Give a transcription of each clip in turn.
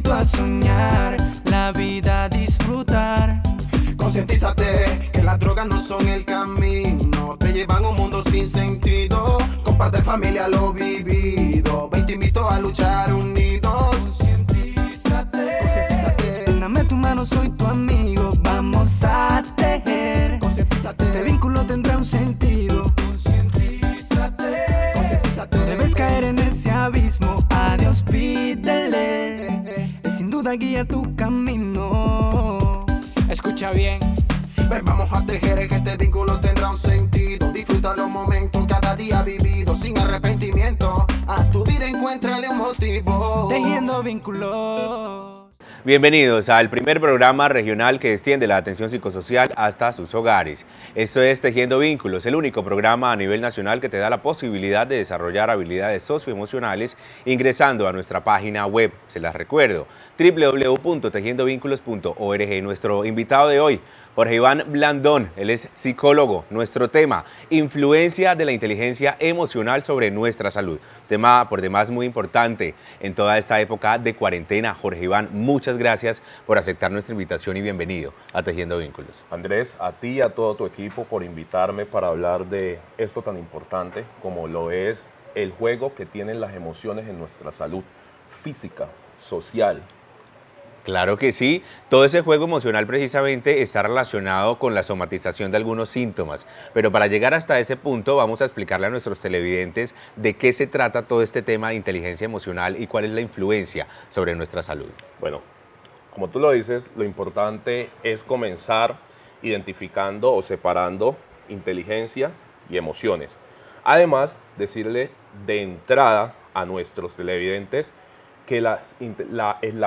invito a soñar, la vida a disfrutar. Concientízate que las drogas no son el camino, te llevan a un mundo sin sentido. Comparte familia lo vivido, ven te invito a luchar unidos. Concientízate, dame tu mano, soy tu amigo, vamos a tejer. Este vínculo tendrá un sentido. Concientízate, no debes caer en ese abismo, a Dios pídele, Él sin duda guía tu camino. Escucha bien. Ven, vamos a tejer que este vínculo tendrá un sentido. Disfruta los momentos cada día vivido sin arrepentimiento. A tu vida encuéntrale un motivo. Tejiendo vínculos. Bienvenidos al primer programa regional que extiende la atención psicosocial hasta sus hogares. Esto es Tejiendo Vínculos, el único programa a nivel nacional que te da la posibilidad de desarrollar habilidades socioemocionales ingresando a nuestra página web. Se las recuerdo, www.tejiendovínculos.org. Nuestro invitado de hoy, Jorge Iván Blandón, él es psicólogo. Nuestro tema, influencia de la inteligencia emocional sobre nuestra salud. Tema por demás muy importante en toda esta época de cuarentena. Jorge Iván, muchas gracias por aceptar nuestra invitación y bienvenido a Tejiendo Vínculos. Andrés, a ti y a todo tu equipo por invitarme para hablar de esto tan importante como lo es el juego que tienen las emociones en nuestra salud física, social. Claro que sí, todo ese juego emocional precisamente está relacionado con la somatización de algunos síntomas, pero para llegar hasta ese punto vamos a explicarle a nuestros televidentes de qué se trata todo este tema de inteligencia emocional y cuál es la influencia sobre nuestra salud. Bueno, como tú lo dices, lo importante es comenzar identificando o separando inteligencia y emociones. Además, decirle de entrada a nuestros televidentes que las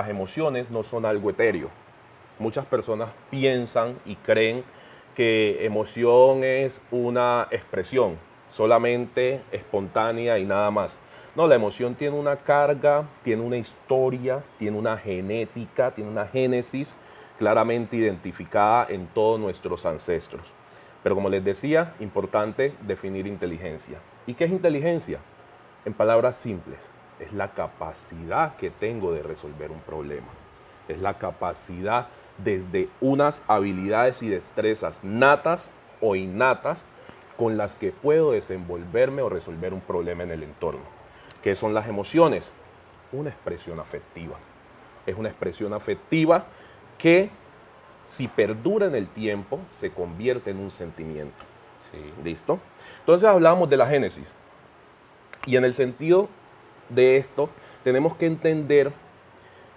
emociones no son algo etéreo. Muchas personas piensan y creen que emoción es una expresión solamente espontánea y nada más. No, la emoción tiene una carga, tiene una historia, tiene una genética, tiene una génesis claramente identificada en todos nuestros ancestros. Pero como les decía, importante definir inteligencia. ¿Y qué es inteligencia? En palabras simples, es la capacidad que tengo de resolver un problema. Es la capacidad desde unas habilidades y destrezas natas o innatas con las que puedo desenvolverme o resolver un problema en el entorno. ¿Qué son las emociones? Una expresión afectiva. Es una expresión afectiva que, si perdura en el tiempo, se convierte en un sentimiento. Sí. ¿Listo? Entonces hablamos de la génesis. Y en el sentido de esto, tenemos que entender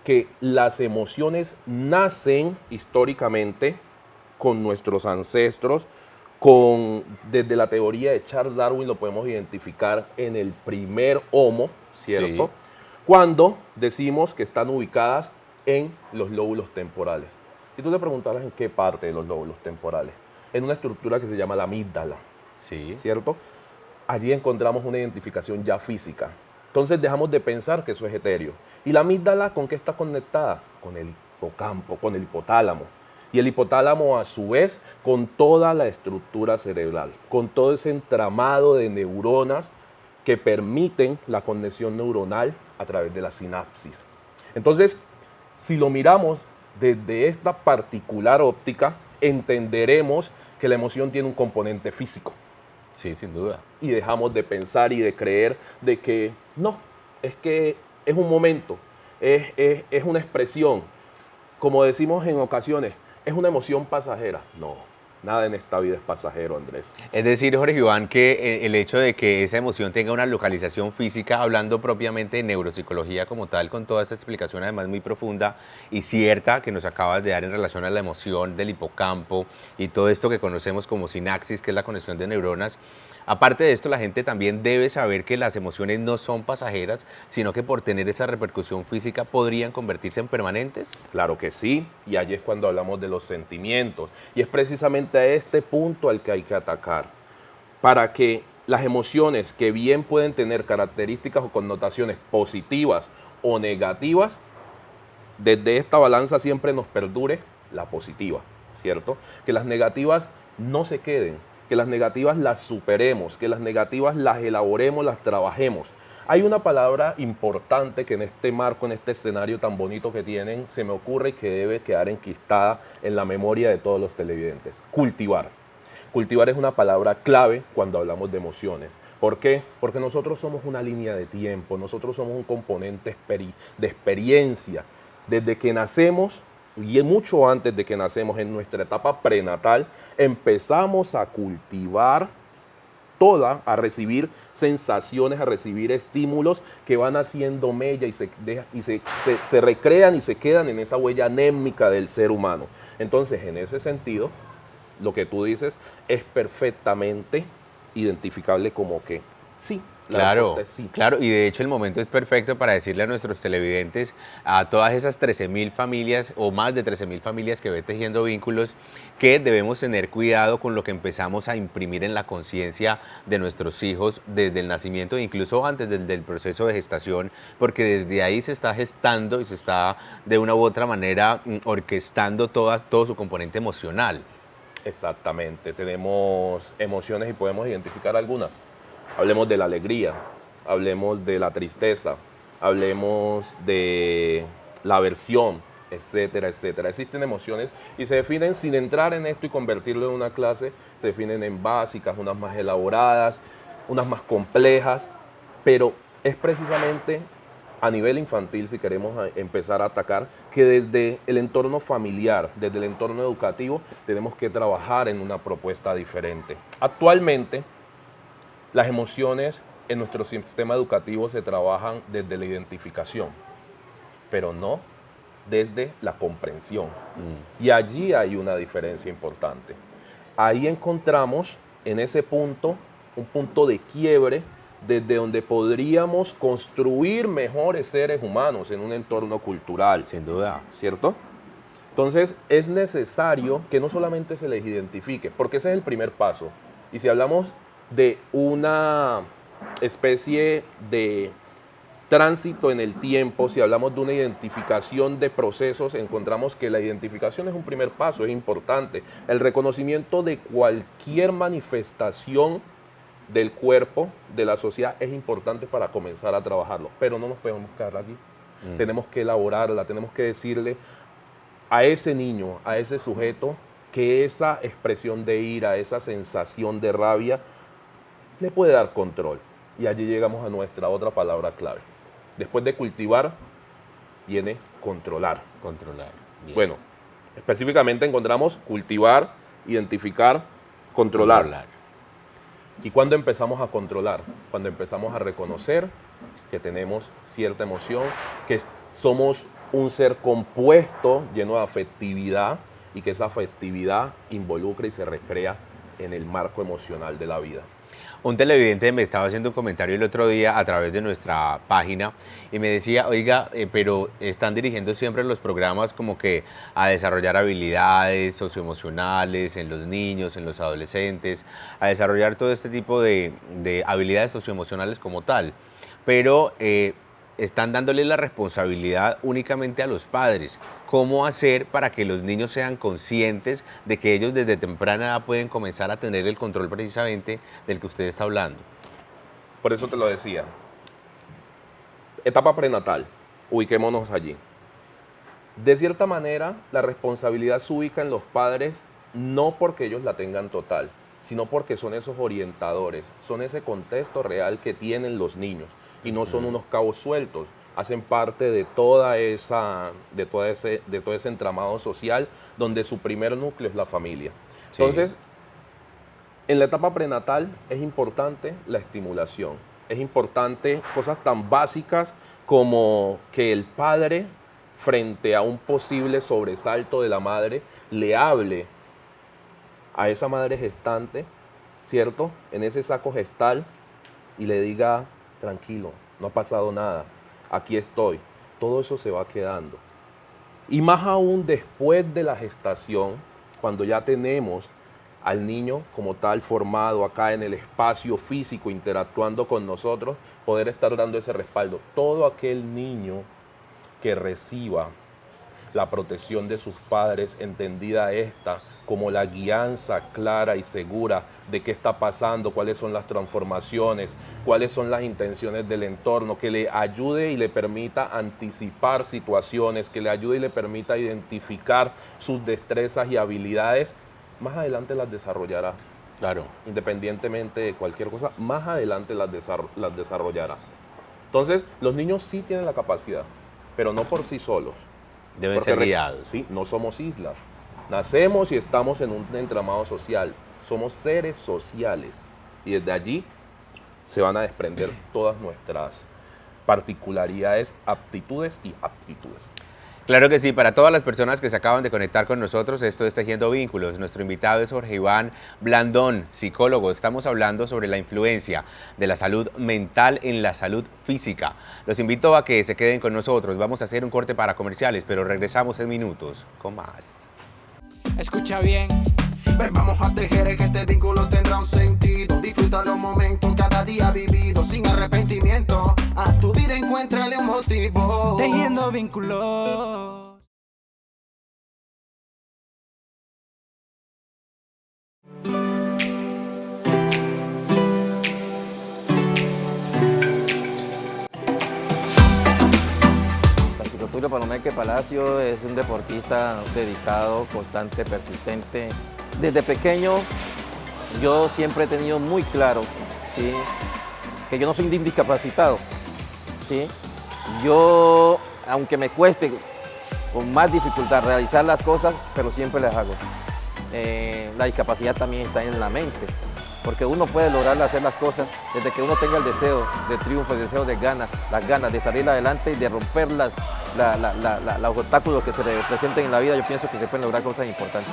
que las emociones nacen históricamente con nuestros ancestros, desde la teoría de Charles Darwin lo podemos identificar en el primer Homo, ¿cierto? Sí. Cuando decimos que están ubicadas en los lóbulos temporales. Y tú te preguntarás en qué parte de los lóbulos temporales. En una estructura que se llama la amígdala, Sí. ¿cierto? Allí encontramos una identificación ya física. Entonces dejamos de pensar que eso es etéreo. ¿Y la amígdala con qué está conectada? Con el hipocampo, con el hipotálamo. Y el hipotálamo a su vez con toda la estructura cerebral, con todo ese entramado de neuronas que permiten la conexión neuronal a través de la sinapsis. Entonces, si lo miramos desde esta particular óptica, entenderemos que la emoción tiene un componente físico. Sí, sin duda. Y dejamos de pensar y de creer de que no, es que es un momento, es una expresión, como decimos en ocasiones, es una emoción pasajera. No, nada en esta vida es pasajero, Andrés. Es decir, Jorge Iván, que el hecho de que esa emoción tenga una localización física, hablando propiamente de neuropsicología como tal, con toda esta explicación además muy profunda y cierta que nos acabas de dar en relación a la emoción del hipocampo y todo esto que conocemos como sinapsis, que es la conexión de neuronas. Aparte de esto, la gente también debe saber que las emociones no son pasajeras, sino que por tener esa repercusión física podrían convertirse en permanentes. Claro que sí, y allí es cuando hablamos de los sentimientos. Y es precisamente a este punto al que hay que atacar. Para que las emociones, que bien pueden tener características o connotaciones positivas o negativas, desde esta balanza siempre nos perdure la positiva, ¿cierto? Que las negativas no se queden, que las negativas las superemos, que las negativas las elaboremos, las trabajemos. Hay una palabra importante que en este marco, en este escenario tan bonito que tienen, se me ocurre y que debe quedar enquistada en la memoria de todos los televidentes. Cultivar. Cultivar es una palabra clave cuando hablamos de emociones. ¿Por qué? Porque nosotros somos una línea de tiempo, nosotros somos un componente de experiencia. Desde que nacemos, y mucho antes de que nacemos, en nuestra etapa prenatal, empezamos a cultivar a recibir sensaciones, a recibir estímulos que van haciendo mella y se recrean y se quedan en esa huella anémica del ser humano. Entonces, en ese sentido, lo que tú dices es perfectamente identificable como que sí. Claro, Sí. claro, y de hecho el momento es perfecto para decirle a nuestros televidentes, a todas esas 13.000 familias o más de 13.000 familias que ve Tejiendo Vínculos, que debemos tener cuidado con lo que empezamos a imprimir en la conciencia de nuestros hijos desde el nacimiento, incluso antes del proceso de gestación, porque desde ahí se está gestando y se está de una u otra manera orquestando todo su componente emocional. Exactamente, tenemos emociones y podemos identificar algunas. Hablemos de la alegría, hablemos de la tristeza, hablemos de la aversión, etcétera, etcétera. Existen emociones y se definen, sin entrar en esto y convertirlo en una clase, se definen en básicas, unas más elaboradas, unas más complejas, pero es precisamente a nivel infantil, si queremos empezar a atacar, que desde el entorno familiar, desde el entorno educativo, tenemos que trabajar en una propuesta diferente. Actualmente, las emociones en nuestro sistema educativo se trabajan desde la identificación, pero no desde la comprensión. Y allí hay una diferencia importante. Ahí encontramos en ese punto, un punto de quiebre, desde donde podríamos construir mejores seres humanos en un entorno cultural. Sin duda. ¿Cierto? Entonces es necesario que no solamente se les identifique, porque ese es el primer paso. Y si hablamos de una especie de tránsito en el tiempo, si hablamos de una identificación de procesos, encontramos que la identificación es un primer paso, es importante. El reconocimiento de cualquier manifestación del cuerpo, de la sociedad, es importante para comenzar a trabajarlo, pero no nos podemos quedar aquí. Tenemos que elaborarla, tenemos que decirle a ese niño, a ese sujeto, que esa expresión de ira, esa sensación de rabia, le puede dar control. Y allí llegamos a nuestra otra palabra clave. Después de cultivar, viene controlar. Controlar. Bien. Bueno, específicamente encontramos cultivar, identificar, controlar. ¿Y cuándo empezamos a controlar? Cuando empezamos a reconocer que tenemos cierta emoción, que somos un ser compuesto, lleno de afectividad, y que esa afectividad involucra y se recrea en el marco emocional de la vida. Un televidente me estaba haciendo un comentario el otro día a través de nuestra página y me decía, oiga, pero están dirigiendo siempre los programas como que a desarrollar habilidades socioemocionales en los niños, en los adolescentes, a desarrollar todo este tipo de habilidades socioemocionales como tal, pero están dándole la responsabilidad únicamente a los padres. ¿Cómo hacer para que los niños sean conscientes de que ellos desde temprana edad pueden comenzar a tener el control precisamente del que usted está hablando? Por eso te lo decía. Etapa prenatal, ubiquémonos allí. De cierta manera, la responsabilidad se ubica en los padres no porque ellos la tengan total, sino porque son esos orientadores, son ese contexto real que tienen los niños y no son unos cabos sueltos. Hacen parte de todo ese entramado social donde su primer núcleo es la familia. Sí. Entonces, en la etapa prenatal es importante la estimulación. Es importante cosas tan básicas como que el padre, frente a un posible sobresalto de la madre, le hable a esa madre gestante, ¿cierto? En ese saco gestal y le diga, tranquilo, no ha pasado nada. Aquí estoy. Todo eso se va quedando. Y más aún después de la gestación, cuando ya tenemos al niño como tal formado acá en el espacio físico, interactuando con nosotros, poder estar dando ese respaldo. Todo aquel niño que reciba la protección de sus padres, entendida esta como la guianza clara y segura de qué está pasando, cuáles son las transformaciones, cuáles son las intenciones del entorno, que le ayude y le permita anticipar situaciones, que le ayude y le permita identificar sus destrezas y habilidades, más adelante las desarrollará. Claro. Independientemente de cualquier cosa, más adelante las desarrollará. Entonces, los niños sí tienen la capacidad, pero no por sí solos. Deben Porque ser guiados. Sí, no somos islas. Nacemos y estamos en un entramado social. Somos seres sociales. Y desde allí se van a desprender todas nuestras particularidades, aptitudes y aptitudes. Claro que sí, para todas las personas que se acaban de conectar con nosotros, esto es Tejiendo Vínculos. Nuestro invitado es Jorge Iván Blandón, psicólogo. Estamos hablando sobre la influencia de la salud mental en la salud física. Los invito a que se queden con nosotros. Vamos a hacer un corte para comerciales, pero regresamos en minutos con más. Escucha bien. Ven, vamos a tejer que este vínculo tendrá un sentido. Disfruta los momentos cada día vivido sin arrepentimiento. A tu vida encuéntrale un motivo. Tejiendo vínculos. Tulio Palomeque Palacio es un deportista dedicado, constante, persistente. Desde pequeño yo siempre he tenido muy claro, ¿sí?, que yo no soy discapacitado, ¿sí? Yo, aunque me cueste con más dificultad realizar las cosas, pero siempre las hago. La discapacidad también está en la mente, porque uno puede lograr hacer las cosas desde que uno tenga el deseo de triunfo, el deseo de ganas, las ganas de salir adelante y de romper los obstáculos que se le presenten en la vida. Yo pienso que se pueden lograr cosas importantes.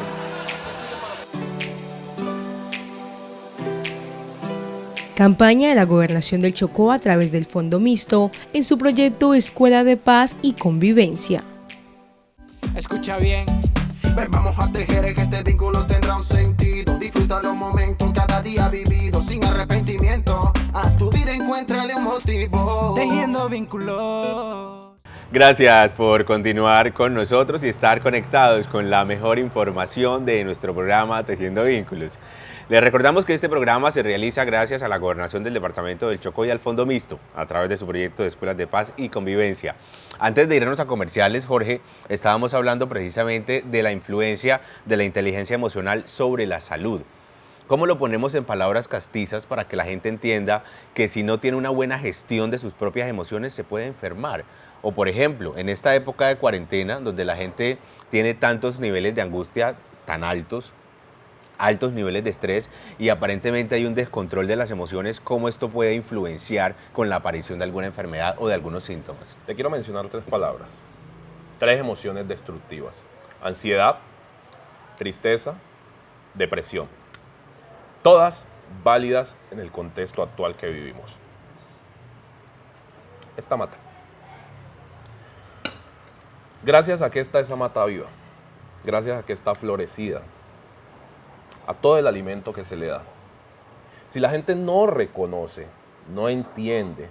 Campaña de la Gobernación del Chocó a través del Fondo Mixto en su proyecto Escuela de Paz y Convivencia. Escucha bien. Ven, vamos a tejer que este vínculo tendrá un sentido. Disfruta los momentos cada día vivido sin arrepentimiento. A tu vida encuéntrale un motivo. Tejiendo vínculos. Gracias por continuar con nosotros y estar conectados con la mejor información de nuestro programa Tejiendo Vínculos. Les recordamos que este programa se realiza gracias a la Gobernación del Departamento del Chocó y al Fondo Mixto, a través de su proyecto de Escuelas de Paz y Convivencia. Antes de irnos a comerciales, Jorge, estábamos hablando precisamente de la influencia de la inteligencia emocional sobre la salud. ¿Cómo lo ponemos en palabras castizas para que la gente entienda que si no tiene una buena gestión de sus propias emociones se puede enfermar? O por ejemplo, en esta época de cuarentena, donde la gente tiene tantos niveles de angustia tan altos niveles de estrés y aparentemente hay un descontrol de las emociones, ¿cómo esto puede influenciar con la aparición de alguna enfermedad o de algunos síntomas? Te quiero mencionar 3 palabras, 3 emociones destructivas: ansiedad, tristeza, depresión. Todas válidas en el contexto actual que vivimos. Esta mata. Gracias a que está esa mata viva, gracias a que está florecida, a todo el alimento que se le da. Si la gente no reconoce, no entiende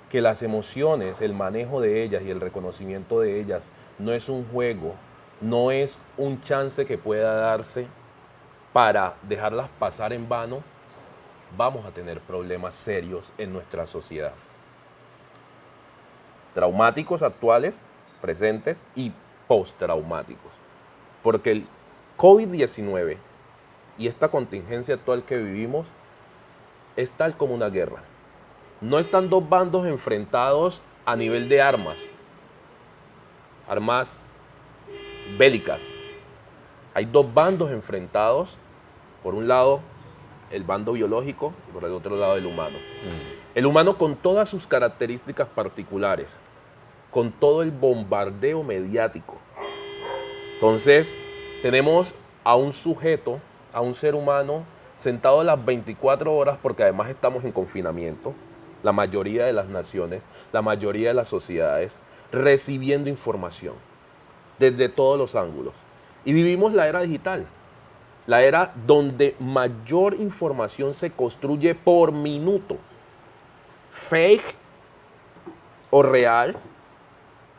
que las emociones, el manejo de ellas y el reconocimiento de ellas no es un juego, no es un chance que pueda darse para dejarlas pasar en vano, vamos a tener problemas serios en nuestra sociedad. Traumáticos actuales, presentes y postraumáticos. Porque el COVID-19 y esta contingencia actual que vivimos es tal como una guerra. No están 2 bandos enfrentados a nivel de armas bélicas. Hay 2 bandos enfrentados, por un lado el bando biológico y por el otro lado el humano. El humano con todas sus características particulares, con todo el bombardeo mediático. Entonces, tenemos a un sujeto, a un ser humano sentado las 24 horas, porque además estamos en confinamiento, la mayoría de las naciones, la mayoría de las sociedades, recibiendo información desde todos los ángulos. Y vivimos la era digital, la era donde mayor información se construye por minuto. Fake o real,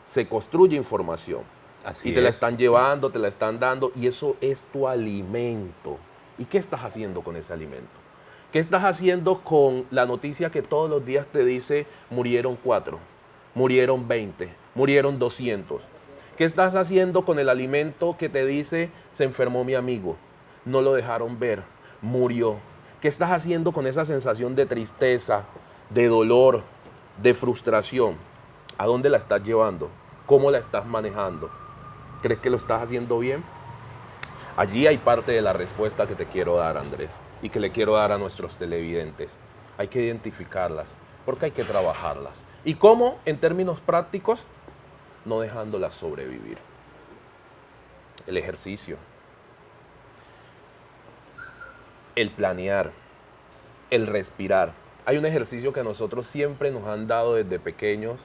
se construye información. Así y te la es. están llevando, te la están dando, y eso es tu alimento. ¿Y qué estás haciendo con ese alimento? ¿Qué estás haciendo con la noticia que todos los días te dice murieron 4, murieron 20, murieron 200? ¿Qué estás haciendo con el alimento que te dice se enfermó mi amigo, no lo dejaron ver, murió? ¿Qué estás haciendo con esa sensación de tristeza, de dolor, de frustración? ¿A dónde la estás llevando? ¿Cómo la estás manejando? ¿Crees que lo estás haciendo bien? Allí hay parte de la respuesta que te quiero dar, Andrés, y que le quiero dar a nuestros televidentes. Hay que identificarlas, porque hay que trabajarlas. ¿Y cómo? En términos prácticos, no dejándolas sobrevivir. El ejercicio, el planear, el respirar. Hay un ejercicio que a nosotros siempre nos han dado desde pequeños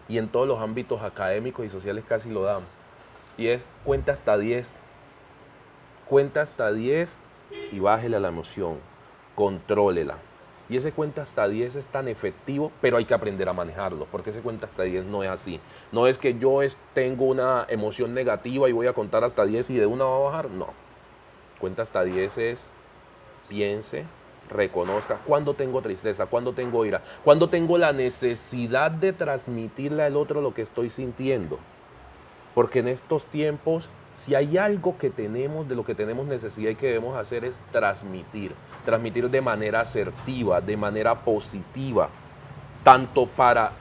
y en todos los ámbitos académicos y sociales casi lo damos. Y es cuenta hasta 10. Cuenta hasta 10 y bájele a la emoción. Contrólela. Y ese cuenta hasta 10 es tan efectivo, pero hay que aprender a manejarlo, porque ese cuenta hasta 10 no es así. No es que yo tengo una emoción negativa y voy a contar hasta 10 y de una va a bajar. No. Cuenta hasta 10 es piense, reconozca cuándo tengo tristeza, cuándo tengo ira, cuándo tengo la necesidad de transmitirle al otro lo que estoy sintiendo. Porque en estos tiempos, si hay algo que tenemos, de lo que tenemos necesidad y que debemos hacer es transmitir de manera asertiva, de manera positiva, tanto para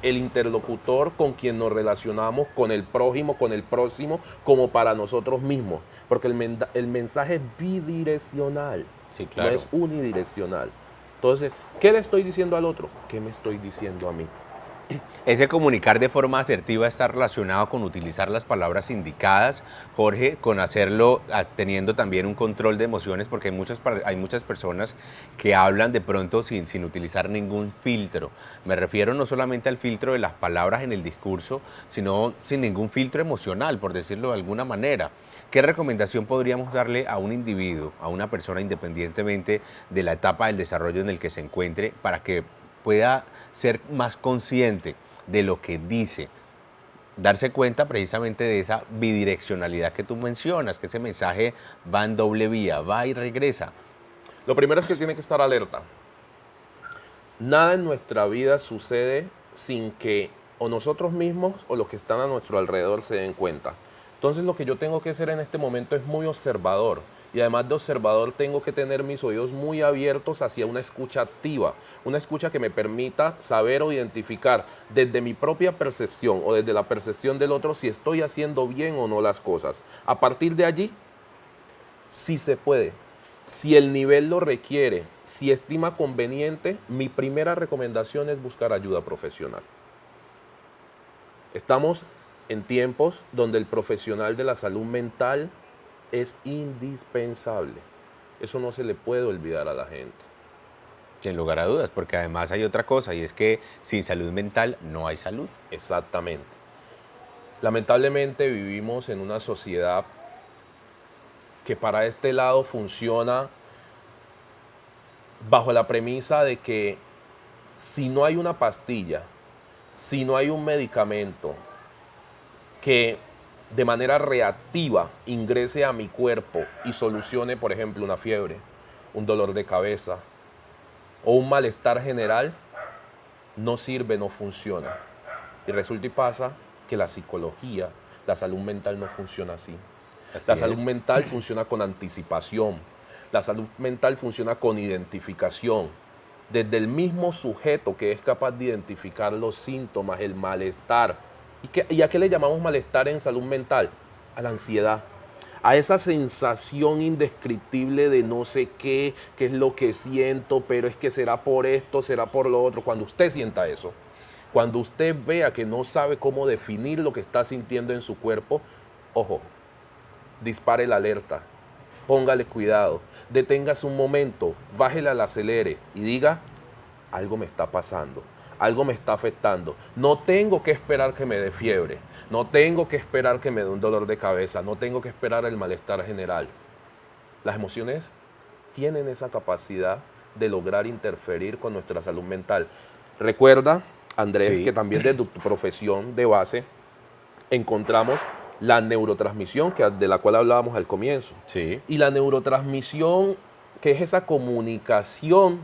el interlocutor con quien nos relacionamos, con el prójimo, con el próximo, como para nosotros mismos, porque el mensaje es bidireccional, Sí, claro. no es unidireccional. Entonces, ¿qué le estoy diciendo al otro? ¿Qué me estoy diciendo a mí? Ese comunicar de forma asertiva está relacionado con utilizar las palabras indicadas, Jorge, con hacerlo teniendo también un control de emociones, porque hay muchas personas que hablan de pronto sin utilizar ningún filtro. Me refiero no solamente al filtro de las palabras en el discurso, sino sin ningún filtro emocional, por decirlo de alguna manera. ¿Qué recomendación podríamos darle a un individuo, a una persona, independientemente de la etapa del desarrollo en el que se encuentre, para que pueda ser más consciente de lo que dice, darse cuenta precisamente de esa bidireccionalidad que tú mencionas, que ese mensaje va en doble vía, va y regresa? Lo primero es que tiene que estar alerta. Nada en nuestra vida sucede sin que o nosotros mismos o los que están a nuestro alrededor se den cuenta. Entonces lo que yo tengo que hacer en este momento es muy observador. Y además de observador tengo que tener mis oídos muy abiertos hacia una escucha activa, una escucha que me permita saber o identificar desde mi propia percepción o desde la percepción del otro si estoy haciendo bien o no las cosas. A partir de allí, si se puede, si el nivel lo requiere, si estima conveniente, mi primera recomendación es buscar ayuda profesional. Estamos en tiempos donde el profesional de la salud mental es indispensable. Eso no se le puede olvidar a la gente. Sin lugar a dudas, porque además hay otra cosa, y es que sin salud mental no hay salud. Exactamente. Lamentablemente vivimos en una sociedad que para este lado funciona bajo la premisa de que si no hay una pastilla, si no hay un medicamento que de manera reactiva ingrese a mi cuerpo y solucione, por ejemplo, una fiebre, un dolor de cabeza o un malestar general, no sirve, no funciona. Y resulta y pasa que la psicología, la salud mental no funciona así. La salud mental funciona con anticipación, la salud mental funciona con identificación. Desde el mismo sujeto que es capaz de identificar los síntomas, el malestar. ¿Y a qué le llamamos malestar en salud mental? A la ansiedad, a esa sensación indescriptible de no sé qué es lo que siento, pero es que será por esto, será por lo otro. Cuando usted sienta eso, cuando usted vea que no sabe cómo definir lo que está sintiendo en su cuerpo, ojo, dispare la alerta, póngale cuidado, deténgase un momento, bájele al acelere y diga, algo me está pasando. Algo me está afectando. No tengo que esperar que me dé fiebre. No tengo que esperar que me dé un dolor de cabeza. No tengo que esperar el malestar general. Las emociones tienen esa capacidad de lograr interferir con nuestra salud mental. Recuerda, Andrés, Sí. que también desde tu profesión de base encontramos la neurotransmisión de la cual hablábamos al comienzo. Sí. Y la neurotransmisión, que es esa comunicación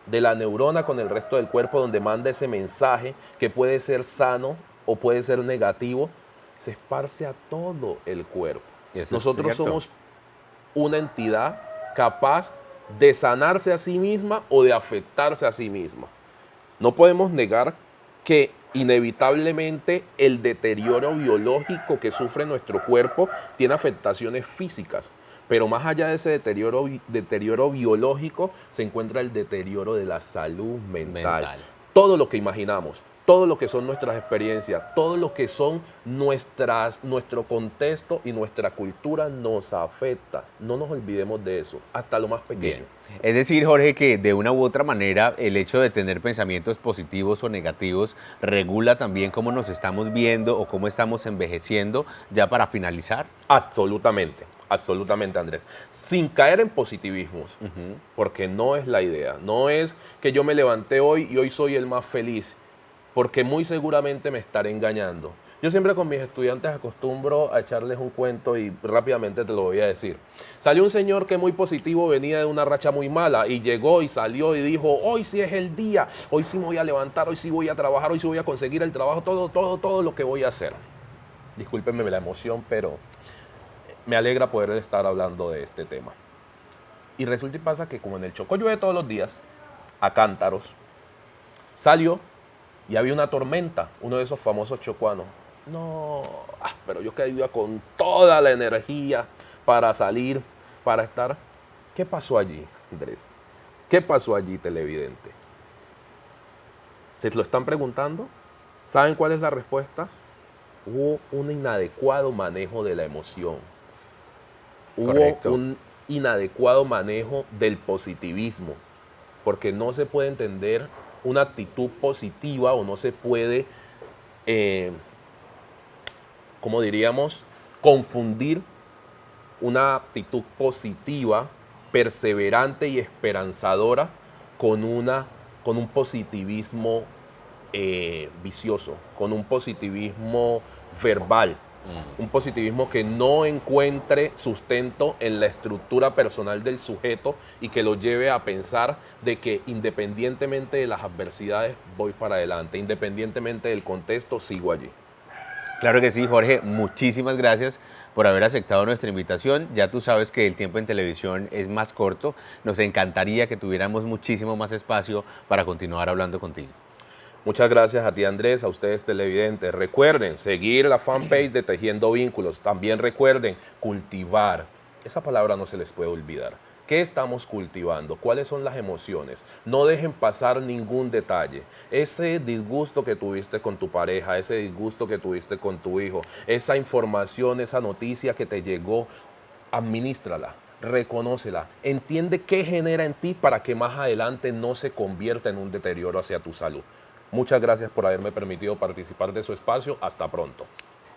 de la neurona con el resto del cuerpo, donde manda ese mensaje que puede ser sano o puede ser negativo, se esparce a todo el cuerpo. Nosotros somos una entidad capaz de sanarse a sí misma o de afectarse a sí misma. No podemos negar que inevitablemente el deterioro biológico que sufre nuestro cuerpo tiene afectaciones físicas, pero más allá de ese deterioro biológico se encuentra el deterioro de la salud mental. Todo lo que imaginamos, todo lo que son nuestras experiencias, todo lo que son nuestro contexto y nuestra cultura nos afecta. No nos olvidemos de eso, hasta lo más pequeño. Bien. Es decir, Jorge, que de una u otra manera el hecho de tener pensamientos positivos o negativos regula también cómo nos estamos viendo o cómo estamos envejeciendo, ya para finalizar. Absolutamente, absolutamente, Andrés. Sin caer en positivismos, porque no es la idea. No es que yo me levanté hoy y hoy soy el más feliz, porque muy seguramente me estaré engañando. Yo siempre con mis estudiantes acostumbro a echarles un cuento y rápidamente te lo voy a decir. Salió un señor que muy positivo, venía de una racha muy mala y llegó y salió y dijo, hoy sí es el día, hoy sí me voy a levantar, hoy sí voy a trabajar, hoy sí voy a conseguir el trabajo, todo lo que voy a hacer. Discúlpenme la emoción, pero me alegra poder estar hablando de este tema. Y resulta y pasa que como en el Chocó llueve todos los días, a cántaros, salió y había una tormenta, uno de esos famosos chocuanos. No, pero yo que iba con toda la energía para salir, para estar. ¿Qué pasó allí, Andrés? ¿Qué pasó allí, televidente? ¿Se lo están preguntando? ¿Saben cuál es la respuesta? Hubo un inadecuado manejo de la emoción. Correcto. Hubo un inadecuado manejo del positivismo, porque no se puede entender una actitud positiva o no se puede, como diríamos, confundir una actitud positiva, perseverante y esperanzadora con un positivismo vicioso, con un positivismo verbal. Un positivismo que no encuentre sustento en la estructura personal del sujeto y que lo lleve a pensar de que independientemente de las adversidades voy para adelante, independientemente del contexto sigo allí. Claro que sí, Jorge, muchísimas gracias por haber aceptado nuestra invitación. Ya tú sabes que el tiempo en televisión es más corto. Nos encantaría que tuviéramos muchísimo más espacio para continuar hablando contigo. Muchas gracias a ti, Andrés, a ustedes televidentes. Recuerden seguir la fanpage de Tejiendo Vínculos. También recuerden cultivar. Esa palabra no se les puede olvidar. ¿Qué estamos cultivando? ¿Cuáles son las emociones? No dejen pasar ningún detalle. Ese disgusto que tuviste con tu pareja, ese disgusto que tuviste con tu hijo, esa información, esa noticia que te llegó, adminístrala. Reconócela, entiende qué genera en ti para que más adelante no se convierta en un deterioro hacia tu salud. Muchas gracias por haberme permitido participar de su espacio. Hasta pronto.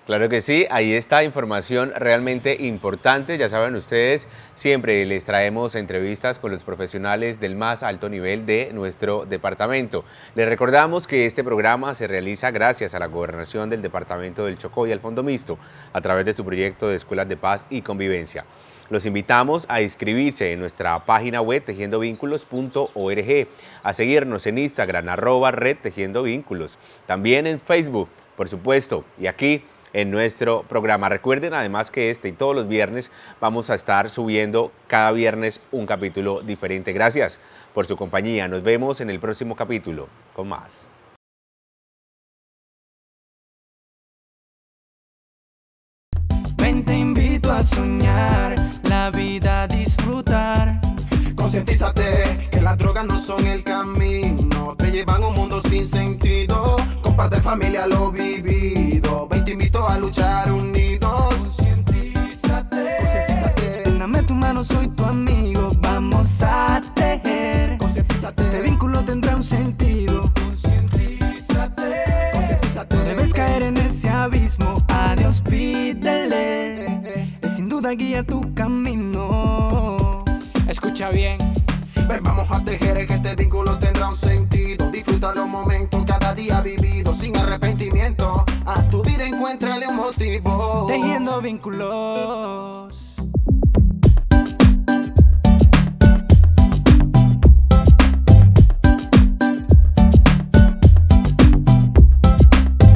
Claro que sí, ahí está información realmente importante. Ya saben ustedes, siempre les traemos entrevistas con los profesionales del más alto nivel de nuestro departamento. Les recordamos que este programa se realiza gracias a la Gobernación del Departamento del Chocó y al Fondo Mixto, a través de su proyecto de Escuelas de Paz y Convivencia. Los invitamos a inscribirse en nuestra página web tejiendovínculos.org, a seguirnos en Instagram, @Red Tejiendo Vínculos, también en Facebook, por supuesto, y aquí en nuestro programa. Recuerden además que este y todos los viernes vamos a estar subiendo cada viernes un capítulo diferente. Gracias por su compañía. Nos vemos en el próximo capítulo con más. Ven, te invito a soñar, la vida a disfrutar. Concientízate que las drogas no son el camino, te llevan a un mundo sin sentido. Comparte familia lo vivido, ven te invito a luchar unidos. Concientízate, dame tu mano, soy tu amigo, vamos a tejer. Este vínculo tendrá un sentido. Concientízate, debes caer en ese abismo, a Dios pídele, Él sin duda guía tu camino. Escucha bien. Ven, vamos a tejer que este vínculo tendrá un sentido. Disfruta los momentos cada día vivido sin arrepentimiento. A tu vida encuentra encuéntrale un motivo. Tejiendo vínculos